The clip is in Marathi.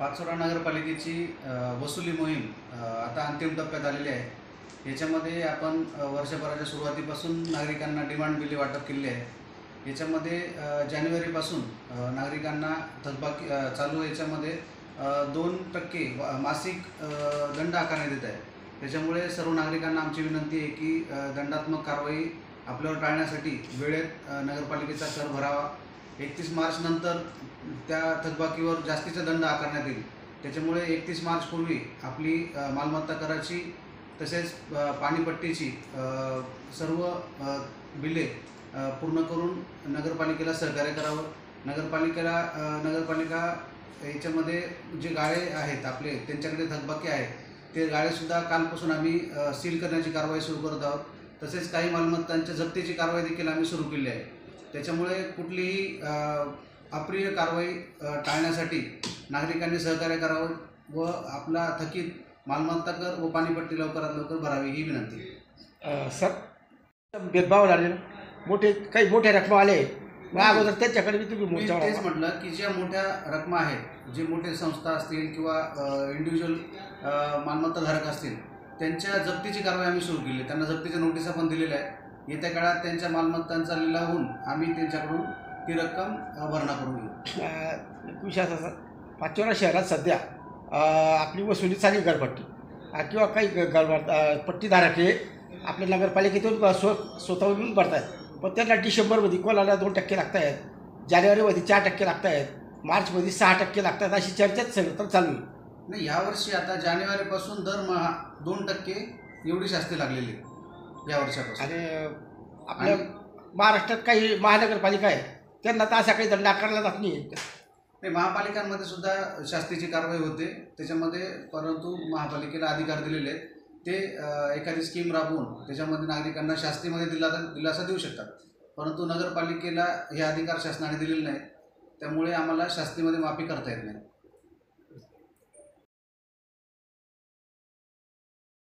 पाचोरा नगरपालिकेची वसुली मोहीम आता अंतिम टप्प्यात आलेली आहे। याच्यामध्ये आपण वर्षभराच्या सुरुवातीपासून नागरिकांना डिमांड बिले वाटप केले आहे। याच्यामध्ये जानेवारीपासून नागरिकांना थकबाकी चालू याच्यामध्ये 2% मासिक दंड आकारण्यात येत आहे। त्याच्यामुळे सर्व नागरिकांना आमची विनंती आहे की दंडात्मक कारवाई आपल्यावर टाळण्यासाठी वेळेत नगरपालिकेचा कर भरावा। 31 मार्च नंतर त्या थकबाकीवर जास्तीचा दंड आकारण्यात येईल। त्याच्यामुळे 31 मार्च पूर्वी आपली मालमत्ता कराची तसेच पाणीपट्टीची सर्व बिले पूर्ण करून नगरपालिकेला सहकार्य करावं। नगरपालिका याच्यामध्ये जे गाळे आहेत आपले त्यांच्याकडे थकबाकी आहे ते गाळेसुद्धा कालपासून आम्ही सील करण्याची कारवाई सुरू करत आहोत। तसेच काही मालमत्तांच्या जप्तीची कारवाई देखील आम्ही सुरू केली आहे। त्याच्यामुळे कुठलीही अप्रिय कारवाई टाळण्यासाठी नागरिकांनी सहकार्य करावं व आपला थकीत मालमत्ता कर व पाणीपट्टी लवकरात लवकर भरावी ही विनंती। सर भेदभाव झाले, काही मोठ्या रकमा आले मग अगोदर त्याच्याकडे तुम्ही तेच म्हटलं की ज्या मोठ्या रकमा आहेत, जे मोठे संस्था असतील किंवा इंडिव्हिज्युअल मालमत्ताधारक असतील त्यांच्या जप्तीची कारवाई आम्ही सुरू केली। त्यांना जप्तीच्या नोटिसा पण दिलेल्या आहेत। येत्या काळात त्यांच्या मालमत्तांचा लिलाव होऊन आम्ही त्यांच्याकडून ती रक्कम भरणा करून घेऊ। विषय असा पाचोरा शहरात सध्या आपली वसुली चालू घरपट्टी किंवा काही पट्टीधारक हे आपल्या नगरपालिकेतून स्वतःहून भरत आहेत, पण त्यांना डिसेंबरमध्ये कोणाला 2% लागत आहेत, जानेवारीमध्ये 4% लागत आहेत, मार्चमध्ये 6% लागत आहेत, अशी चर्चाच सगळं तर चालू आहे। नाही, यावर्षी आता जानेवारीपासून दरमहा 2% एवढी शास्ती लागलेली या वर्षापासून। आणि आपल्या महाराष्ट्रात काही महानगरपालिका आहे त्यांना तर असा काही दंड आकारला जात नाही। महापालिकांमध्ये सुद्धा शास्तीची कारवाई होते त्याच्यामध्ये, परंतु महापालिकेला अधिकार दिलेले आहेत ते एखादी स्कीम राबवून त्याच्यामध्ये नागरिकांना शास्तीमध्ये दिलासा देऊ शकतात, परंतु नगरपालिकेला हे अधिकार शासनाने दिलेले नाहीत। त्यामुळे आम्हाला शास्तीमध्ये माफी करता येत नाही।